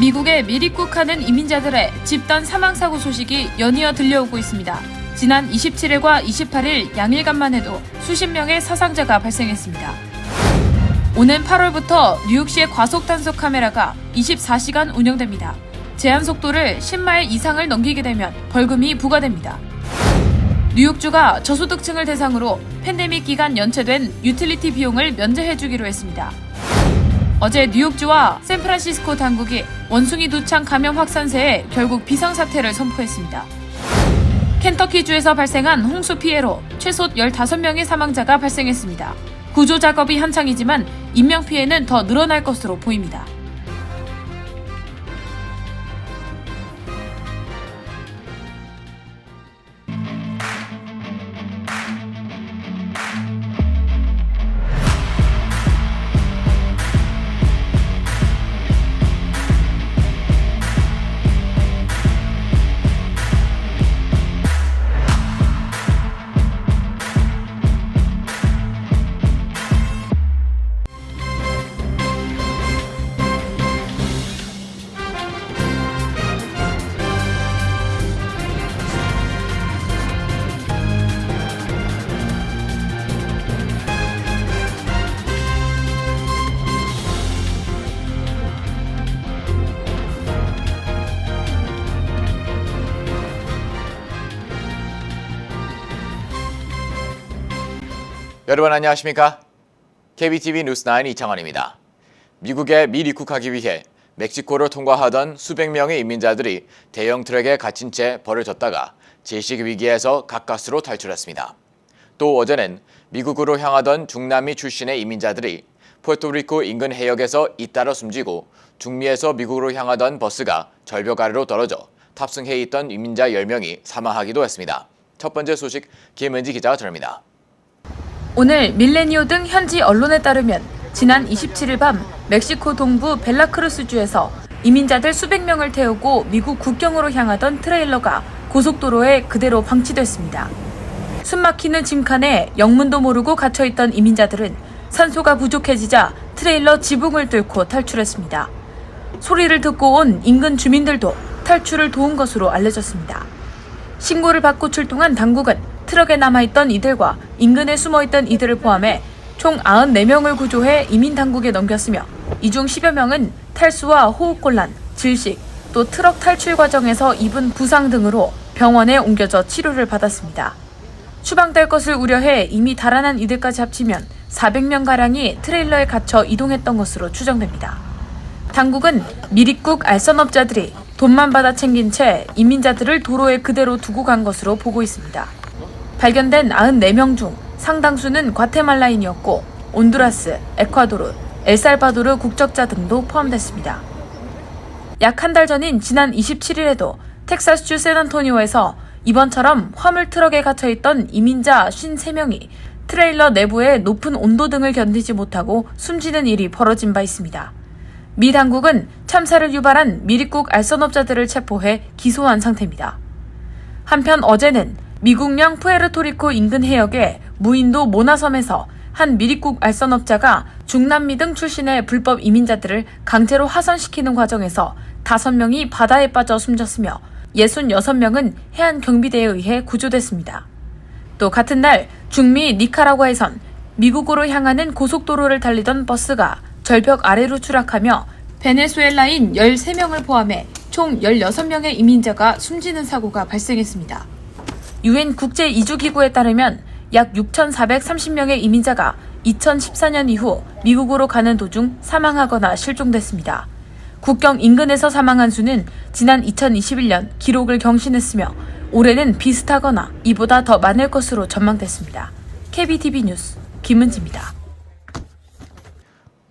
미국에 밀입국하는 이민자들의 집단 사망사고 소식이 연이어 들려오고 있습니다. 지난 27일과 28일 양일간만 해도 수십 명의 사상자가 발생했습니다. 오는 8월부터 뉴욕시의 과속단속 카메라가 24시간 운영됩니다. 제한 속도를 10마일 이상을 넘기게 되면 벌금이 부과됩니다. 뉴욕주가 저소득층을 대상으로 팬데믹 기간 연체된 유틸리티 비용을 면제해주기로 했습니다. 어제 뉴욕주와 샌프란시스코 당국이 원숭이 두창 감염 확산세에 결국 비상사태를 선포했습니다. 켄터키주에서 발생한 홍수 피해로 최소 15명의 사망자가 발생했습니다. 구조 작업이 한창이지만 인명피해는 더 늘어날 것으로 보입니다. 여러분 안녕하십니까? KBTV 뉴스9 이창환입니다. 미국에 밀입국하기 위해 멕시코를 통과하던 수백 명의 이민자들이 대형 트럭에 갇힌 채 버려졌다가 질식 위기에서 가까스로 탈출했습니다. 또 어제는 미국으로 향하던 중남미 출신의 이민자들이 푸에르토리코 인근 해역에서 잇따라 숨지고 중미에서 미국으로 향하던 버스가 절벽 아래로 떨어져 탑승해 있던 이민자 10명이 사망하기도 했습니다. 첫 번째 소식 김은지 기자가 전합니다. 오늘 밀레니오 등 현지 언론에 따르면 지난 27일 밤 멕시코 동부 벨라크루스주에서 이민자들 수백 명을 태우고 미국 국경으로 향하던 트레일러가 고속도로에 그대로 방치됐습니다. 숨막히는 짐칸에 영문도 모르고 갇혀있던 이민자들은 산소가 부족해지자 트레일러 지붕을 뚫고 탈출했습니다. 소리를 듣고 온 인근 주민들도 탈출을 도운 것으로 알려졌습니다. 신고를 받고 출동한 당국은 트럭에 남아있던 이들과 인근에 숨어있던 이들을 포함해 총 94명을 구조해 이민당국에 넘겼으며 이 중 10여 명은 탈수와 호흡곤란, 질식, 또 트럭 탈출 과정에서 입은 부상 등으로 병원에 옮겨져 치료를 받았습니다. 추방될 것을 우려해 이미 달아난 이들까지 합치면 400명가량이 트레일러에 갇혀 이동했던 것으로 추정됩니다. 당국은 밀입국 알선업자들이 돈만 받아 챙긴 채 이민자들을 도로에 그대로 두고 간 것으로 보고 있습니다. 발견된 94명 중 상당수는 과테말라인이었고 온두라스, 에콰도르, 엘살바도르 국적자 등도 포함됐습니다. 약 한 달 전인 지난 27일에도 텍사스주 샌안토니오에서 이번처럼 화물 트럭에 갇혀있던 이민자 53명이 트레일러 내부의 높은 온도 등을 견디지 못하고 숨지는 일이 벌어진 바 있습니다. 미 당국은 참사를 유발한 밀입국 알선업자들을 체포해 기소한 상태입니다. 한편 어제는 미국령 푸에르토리코 인근 해역의 무인도 모나섬에서 한 밀입국 알선업자가 중남미 등 출신의 불법 이민자들을 강제로 하선시키는 과정에서 5명이 바다에 빠져 숨졌으며 66명은 해안경비대에 의해 구조됐습니다. 또 같은 날 중미 니카라과에선 미국으로 향하는 고속도로를 달리던 버스가 절벽 아래로 추락하며 베네수엘라인 13명을 포함해 총 16명의 이민자가 숨지는 사고가 발생했습니다. UN 국제이주기구에 따르면 약 6,430명의 이민자가 2014년 이후 미국으로 가는 도중 사망하거나 실종됐습니다. 국경 인근에서 사망한 수는 지난 2021년 기록을 경신했으며 올해는 비슷하거나 이보다 더 많을 것으로 전망됐습니다. KBTV 뉴스 김은지입니다.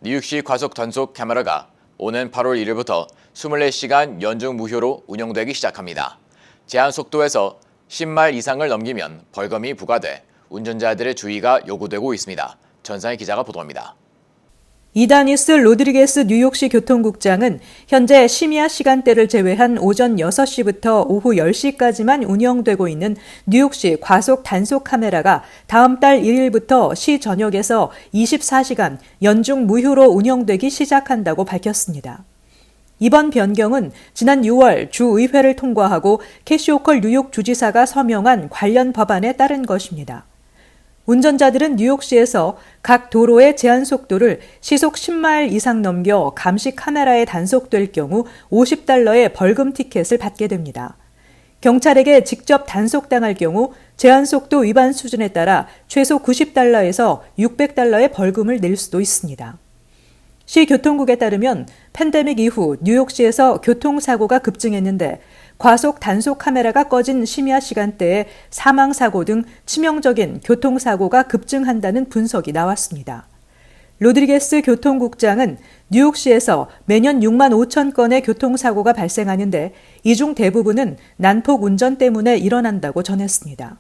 뉴욕시 과속 단속 카메라가 오는 8월 1일부터 24시간 연중 무휴로 운영되기 시작합니다. 제한 속도에서 10마일 이상을 넘기면 벌금이 부과돼 운전자들의 주의가 요구되고 있습니다. 전상희 기자가 보도합니다. 이다니스 로드리게스 뉴욕시 교통국장은 현재 심야 시간대를 제외한 오전 6시부터 오후 10시까지만 운영되고 있는 뉴욕시 과속 단속 카메라가 다음 달 1일부터 시 전역에서 24시간 연중 무휴로 운영되기 시작한다고 밝혔습니다. 이번 변경은 지난 6월 주의회를 통과하고 캐시 호컬 뉴욕 주지사가 서명한 관련 법안에 따른 것입니다. 운전자들은 뉴욕시에서 각 도로의 제한 속도를 시속 10마일 이상 넘겨 감시 카메라에 단속될 경우 $50의 벌금 티켓을 받게 됩니다. 경찰에게 직접 단속당할 경우 제한 속도 위반 수준에 따라 최소 $90에서 $600의 벌금을 낼 수도 있습니다. 시 교통국에 따르면 팬데믹 이후 뉴욕시에서 교통사고가 급증했는데 과속 단속 카메라가 꺼진 심야 시간대에 사망사고 등 치명적인 교통사고가 급증한다는 분석이 나왔습니다. 로드리게스 교통국장은 뉴욕시에서 매년 6만 5천 건의 교통사고가 발생하는데 이 중 대부분은 난폭 운전 때문에 일어난다고 전했습니다.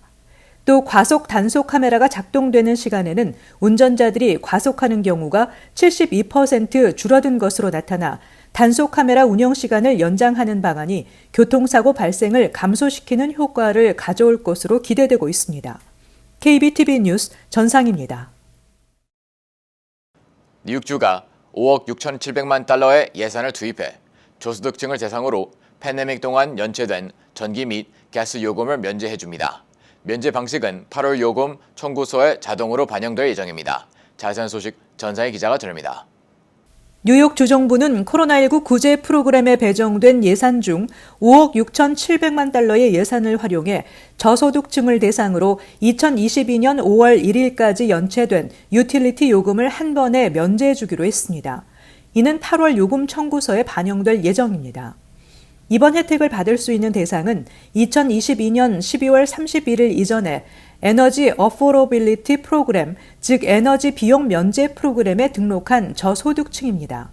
또 과속 단속 카메라가 작동되는 시간에는 운전자들이 과속하는 경우가 72% 줄어든 것으로 나타나 단속 카메라 운영 시간을 연장하는 방안이 교통사고 발생을 감소시키는 효과를 가져올 것으로 기대되고 있습니다. KBTV 뉴스 전상입니다. 뉴욕주가 5억 6,700만 달러의 예산을 투입해 저소득층을 대상으로 팬데믹 동안 연체된 전기 및 가스 요금을 면제해줍니다. 면제 방식은 8월 요금 청구서에 자동으로 반영될 예정입니다. 자세한 소식 전상희 기자가 전합니다. 뉴욕 주정부는 코로나19 구제 프로그램에 배정된 예산 중 5억 6,700만 달러의 예산을 활용해 저소득층을 대상으로 2022년 5월 1일까지 연체된 유틸리티 요금을 한 번에 면제해주기로 했습니다. 이는 8월 요금 청구서에 반영될 예정입니다. 이번 혜택을 받을 수 있는 대상은 2022년 12월 31일 이전에 에너지 어포러빌리티 프로그램, 즉 에너지 비용 면제 프로그램에 등록한 저소득층입니다.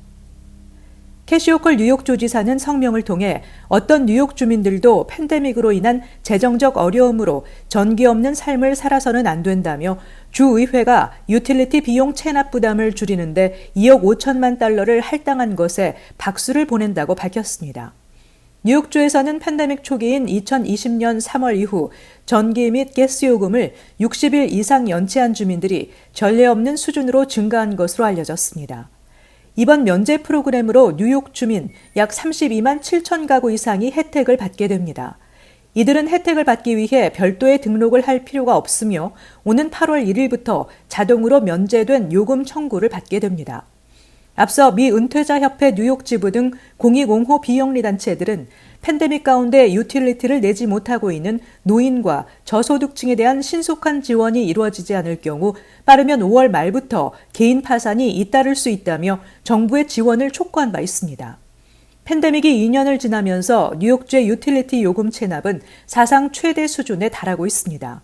캐시 호컬 뉴욕 주지사는 성명을 통해 어떤 뉴욕 주민들도 팬데믹으로 인한 재정적 어려움으로 전기 없는 삶을 살아서는 안 된다며 주의회가 유틸리티 비용 체납 부담을 줄이는데 2억 5천만 달러를 할당한 것에 박수를 보낸다고 밝혔습니다. 뉴욕주에서는 팬데믹 초기인 2020년 3월 이후 전기 및 가스 요금을 60일 이상 연체한 주민들이 전례 없는 수준으로 증가한 것으로 알려졌습니다. 이번 면제 프로그램으로 뉴욕 주민 약 32만 7천 가구 이상이 혜택을 받게 됩니다. 이들은 혜택을 받기 위해 별도의 등록을 할 필요가 없으며 오는 8월 1일부터 자동으로 면제된 요금 청구를 받게 됩니다. 앞서 미 은퇴자협회 뉴욕 지부 등 공익-옹호 비영리 단체들은 팬데믹 가운데 유틸리티를 내지 못하고 있는 노인과 저소득층에 대한 신속한 지원이 이루어지지 않을 경우 빠르면 5월 말부터 개인 파산이 잇따를 수 있다며 정부의 지원을 촉구한 바 있습니다. 팬데믹이 2년을 지나면서 뉴욕주의 유틸리티 요금 체납은 사상 최대 수준에 달하고 있습니다.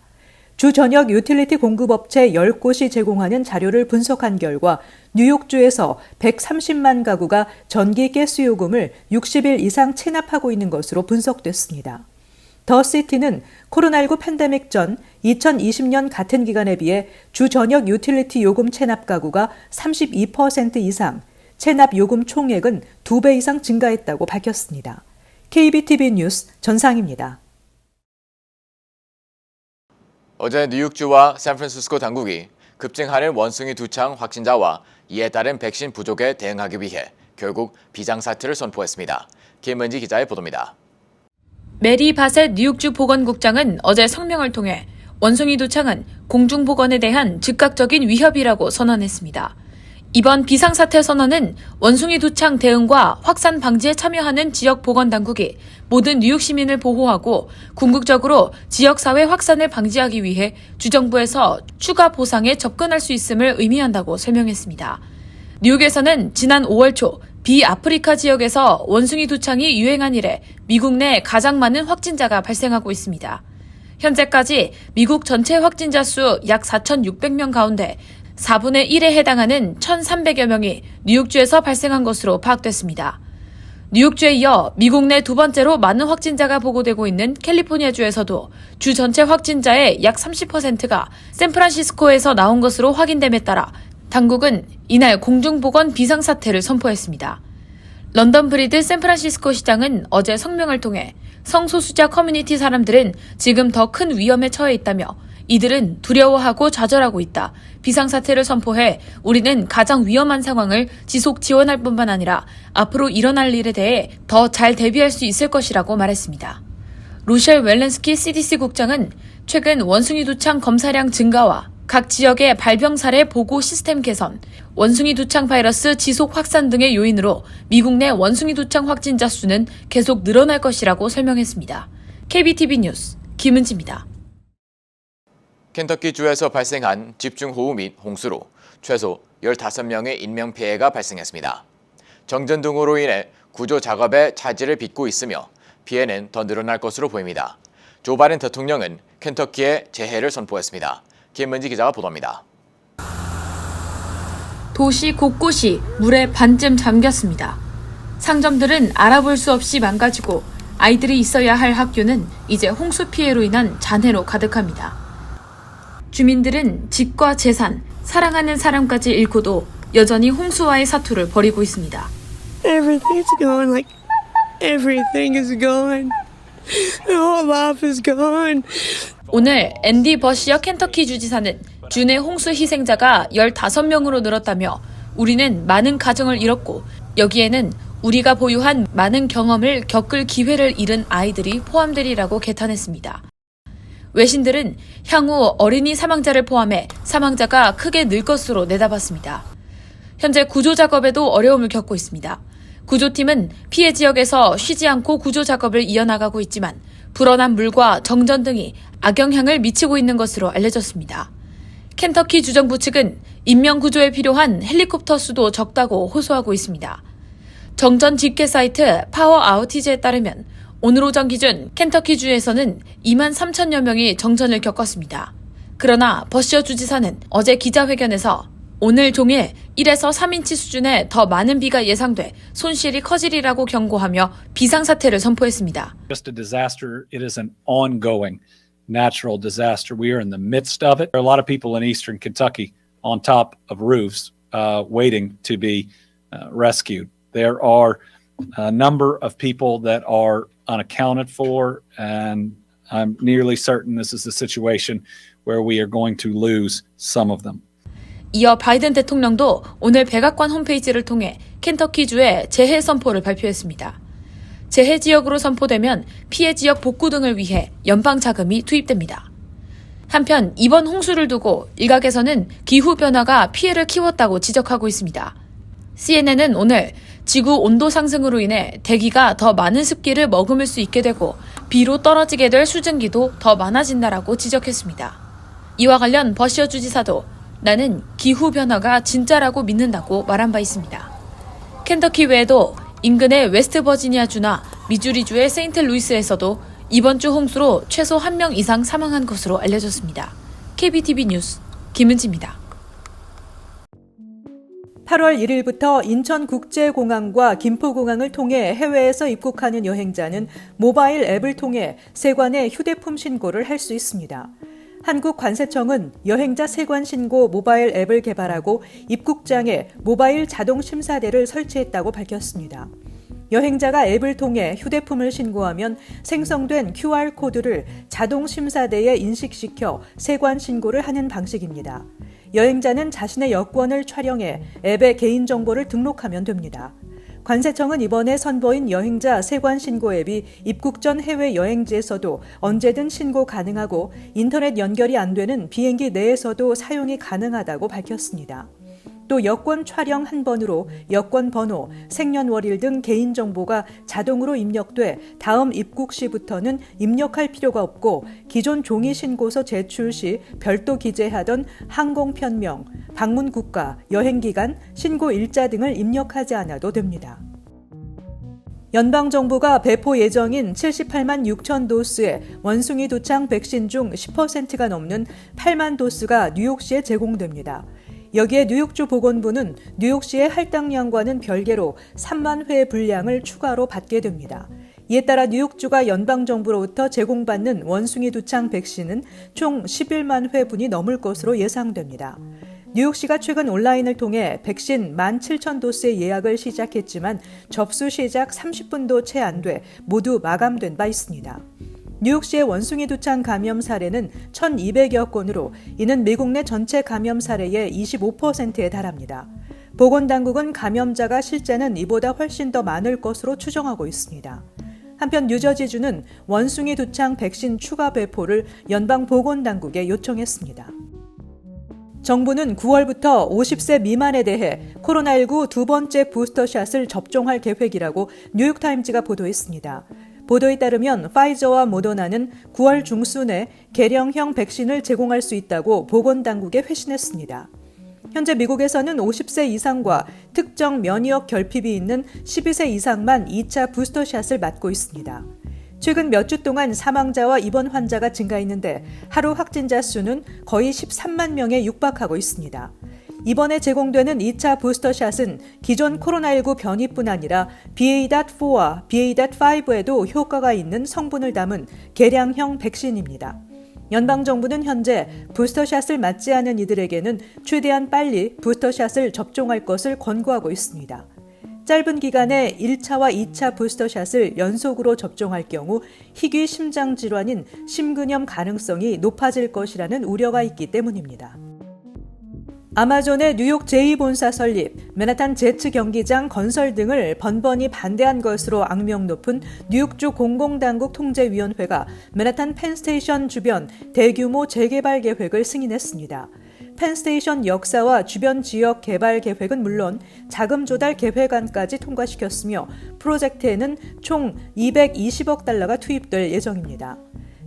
주 전역 유틸리티 공급업체 10곳이 제공하는 자료를 분석한 결과 뉴욕주에서 130만 가구가 전기 가스 요금을 60일 이상 체납하고 있는 것으로 분석됐습니다. 더 시티는 코로나19 팬데믹 전 2020년 같은 기간에 비해 주 전역 유틸리티 요금 체납 가구가 32% 이상, 체납 요금 총액은 2배 이상 증가했다고 밝혔습니다. KBTV 뉴스 전상입니다. 어제 뉴욕주와 샌프란시스코 당국이 급증하는 원숭이 두창 확진자와 이에 따른 백신 부족에 대응하기 위해 결국 비상사태를 선포했습니다. 김은지 기자의 보도입니다. 메리 바셋 뉴욕주 보건국장은 어제 성명을 통해 원숭이 두창은 공중보건에 대한 즉각적인 위협이라고 선언했습니다. 이번 비상사태 선언은 원숭이 두창 대응과 확산 방지에 참여하는 지역 보건당국이 모든 뉴욕 시민을 보호하고 궁극적으로 지역사회 확산을 방지하기 위해 주정부에서 추가 보상에 접근할 수 있음을 의미한다고 설명했습니다. 뉴욕에서는 지난 5월 초 비아프리카 지역에서 원숭이 두창이 유행한 이래 미국 내 가장 많은 확진자가 발생하고 있습니다. 현재까지 미국 전체 확진자 수 약 4,600명 가운데 4분의 1에 해당하는 1,300여 명이 뉴욕주에서 발생한 것으로 파악됐습니다. 뉴욕주에 이어 미국 내 두 번째로 많은 확진자가 보고되고 있는 캘리포니아주에서도 주 전체 확진자의 약 30%가 샌프란시스코에서 나온 것으로 확인됨에 따라 당국은 이날 공중보건 비상사태를 선포했습니다. 런던 브리드 샌프란시스코 시장은 어제 성명을 통해 성소수자 커뮤니티 사람들은 지금 더 큰 위험에 처해 있다며 이들은 두려워하고 좌절하고 있다. 비상사태를 선포해 우리는 가장 위험한 상황을 지속 지원할 뿐만 아니라 앞으로 일어날 일에 대해 더 잘 대비할 수 있을 것이라고 말했습니다. 로셸 웰렌스키 CDC 국장은 최근 원숭이 두창 검사량 증가와 각 지역의 발병 사례 보고 시스템 개선, 원숭이 두창 바이러스 지속 확산 등의 요인으로 미국 내 원숭이 두창 확진자 수는 계속 늘어날 것이라고 설명했습니다. KBTV 뉴스 김은지입니다. 켄터키주에서 발생한 집중호우 및 홍수로 최소 15명의 인명피해가 발생했습니다. 정전 등으로 인해 구조 작업에 차질을 빚고 있으며 피해는 더 늘어날 것으로 보입니다. 조 바이든 대통령은 켄터키에 재해를 선포했습니다. 김은지 기자가 보도합니다. 도시 곳곳이 물에 반쯤 잠겼습니다. 상점들은 알아볼 수 없이 망가지고 아이들이 있어야 할 학교는 이제 홍수 피해로 인한 잔해로 가득합니다. 주민들은 집과 재산, 사랑하는 사람까지 잃고도 여전히 홍수와의 사투를 벌이고 있습니다. Everything's gone, like everything is gone. The whole life is gone. 오늘 앤디 버시어 켄터키 주지사는 주내 홍수 희생자가 15명으로 늘었다며 우리는 많은 가정을 잃었고 여기에는 우리가 보유한 많은 경험을 겪을 기회를 잃은 아이들이 포함되리라고 개탄했습니다. 외신들은 향후 어린이 사망자를 포함해 사망자가 크게 늘 것으로 내다봤습니다. 현재 구조 작업에도 어려움을 겪고 있습니다. 구조팀은 피해 지역에서 쉬지 않고 구조 작업을 이어나가고 있지만 불어난 물과 정전 등이 악영향을 미치고 있는 것으로 알려졌습니다. 켄터키 주정부 측은 인명 구조에 필요한 헬리콥터 수도 적다고 호소하고 있습니다. 정전 집계 사이트 파워 아우티지에 따르면 오늘 오전 기준 켄터키주에서는 2만 3천여 명이 정전을 겪었습니다. 그러나 버시어 주지사는 어제 기자회견에서 오늘 종일 1에서 3인치 수준의 더 많은 비가 예상돼 손실이 커지리라고 경고하며 비상사태를 선포했습니다. Just a disaster, it is an ongoing natural disaster. We are in the midst of it. There are a lot of people in eastern Kentucky on top of roofs waiting to be rescued. There are a number of people that are unaccounted for, and I'm nearly certain this is a situation where we are going to lose some of them. 이어 바이든 대통령도 오늘 백악관 홈페이지를 통해 켄터키주에 재해 선포를 발표했습니다. 재해 지역으로 선포되면 피해 지역 복구 등을 위해 연방 자금이 투입됩니다. 한편 이번 홍수를 두고 일각에서는 기후변화가 피해를 키웠다고 지적하고 있습니다. CNN은 오늘 지구 온도 상승으로 인해 대기가 더 많은 습기를 머금을 수 있게 되고 비로 떨어지게 될 수증기도 더 많아진다라고 지적했습니다. 이와 관련 버시어 주지사도 나는 기후변화가 진짜라고 믿는다고 말한 바 있습니다. 켄터키 외에도 인근의 웨스트버지니아주나 미주리주의 세인트루이스에서도 이번 주 홍수로 최소 1명 이상 사망한 것으로 알려졌습니다. KBTV 뉴스 김은지입니다. 8월 1일부터 인천국제공항과 김포공항을 통해 해외에서 입국하는 여행자는 모바일 앱을 통해 세관에 휴대폰 신고를 할 수 있습니다. 한국관세청은 여행자 세관 신고 모바일 앱을 개발하고 입국장에 모바일 자동 심사대를 설치했다고 밝혔습니다. 여행자가 앱을 통해 휴대폰을 신고하면 생성된 QR코드를 자동 심사대에 인식시켜 세관 신고를 하는 방식입니다. 여행자는 자신의 여권을 촬영해 앱에 개인정보를 등록하면 됩니다. 관세청은 이번에 선보인 여행자 세관 신고 앱이 입국 전 해외 여행지에서도 언제든 신고 가능하고 인터넷 연결이 안 되는 비행기 내에서도 사용이 가능하다고 밝혔습니다. 또 여권 촬영 한 번으로 여권 번호, 생년월일 등 개인정보가 자동으로 입력돼 다음 입국 시부터는 입력할 필요가 없고 기존 종이 신고서 제출 시 별도 기재하던 항공편명, 방문 국가, 여행기간, 신고 일자 등을 입력하지 않아도 됩니다. 연방정부가 배포 예정인 78만 6천 도스의 원숭이 두창 백신 중 10%가 넘는 8만 도스가 뉴욕시에 제공됩니다. 여기에 뉴욕주 보건부는 뉴욕시의 할당량과는 별개로 3만 회 분량을 추가로 받게 됩니다. 이에 따라 뉴욕주가 연방정부로부터 제공받는 원숭이 두창 백신은 총 11만 회분이 넘을 것으로 예상됩니다. 뉴욕시가 최근 온라인을 통해 백신 17,000도스의 예약을 시작했지만 접수 시작 30분도 채 안 돼 모두 마감된 바 있습니다. 뉴욕시의 원숭이 두창 감염 사례는 1,200여 건으로 이는 미국 내 전체 감염 사례의 25%에 달합니다. 보건당국은 감염자가 실제는 이보다 훨씬 더 많을 것으로 추정하고 있습니다. 한편 뉴저지주는 원숭이 두창 백신 추가 배포를 연방보건당국에 요청했습니다. 정부는 9월부터 50세 미만에 대해 코로나19 두 번째 부스터샷을 접종할 계획이라고 뉴욕타임즈가 보도했습니다. 보도에 따르면 파이저와 모더나는 9월 중순에 개량형 백신을 제공할 수 있다고 보건당국에 회신했습니다. 현재 미국에서는 50세 이상과 특정 면역 결핍이 있는 12세 이상만 2차 부스터샷을 맞고 있습니다. 최근 몇 주 동안 사망자와 입원 환자가 증가했는데 하루 확진자 수는 거의 13만 명에 육박하고 있습니다. 이번에 제공되는 2차 부스터샷은 기존 코로나19 변이뿐 아니라 BA.4와 BA.5에도 효과가 있는 성분을 담은 개량형 백신입니다. 연방정부는 현재 부스터샷을 맞지 않은 이들에게는 최대한 빨리 부스터샷을 접종할 것을 권고하고 있습니다. 짧은 기간에 1차와 2차 부스터샷을 연속으로 접종할 경우 희귀 심장 질환인 심근염 가능성이 높아질 것이라는 우려가 있기 때문입니다. 아마존의 뉴욕 제2본사 설립, 맨하탄 제츠 경기장 건설 등을 번번이 반대한 것으로 악명 높은 뉴욕주 공공당국 통제위원회가 맨하탄 펜스테이션 주변 대규모 재개발 계획을 승인했습니다. 펜스테이션 역사와 주변 지역 개발 계획은 물론 자금 조달 계획안까지 통과시켰으며 프로젝트에는 총 220억 달러가 투입될 예정입니다.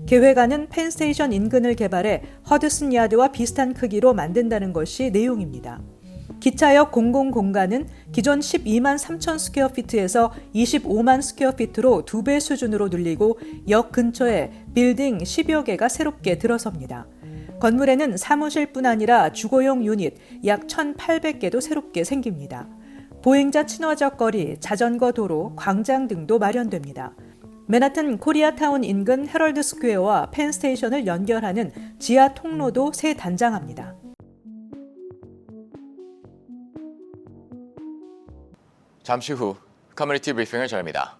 계획안은 펜스테이션 인근을 개발해 허드슨 야드와 비슷한 크기로 만든다는 것이 내용입니다. 기차역 공공공간은 기존 12만 3천 스퀘어피트에서 25만 스퀘어피트로 2배 수준으로 늘리고 역 근처에 빌딩 10여 개가 새롭게 들어섭니다. 건물에는 사무실뿐 아니라 주거용 유닛 약 1,800개도 새롭게 생깁니다. 보행자 친화적 거리, 자전거 도로, 광장 등도 마련됩니다. 맨하튼 코리아타운 인근 헤럴드 스퀘어와 펜스테이션을 연결하는 지하 통로도 새 단장합니다. 잠시 후 커뮤니티 브리핑을 전합니다.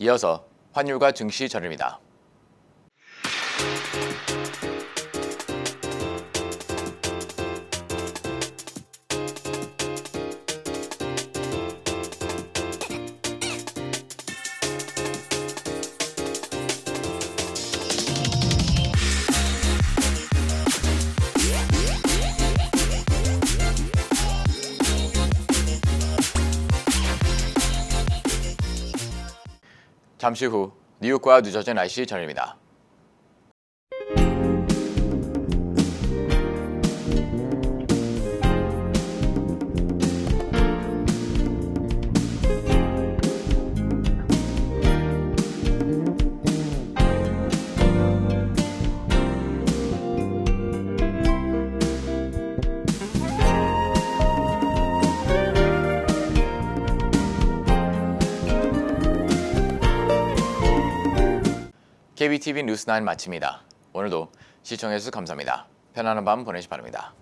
이어서 환율과 증시 전입니다. 잠시 후 뉴욕과 뉴저지 날씨 전입니다. KBTV 뉴스9 마칩니다. 오늘도 시청해주셔서 감사합니다. 편안한 밤 보내시기 바랍니다.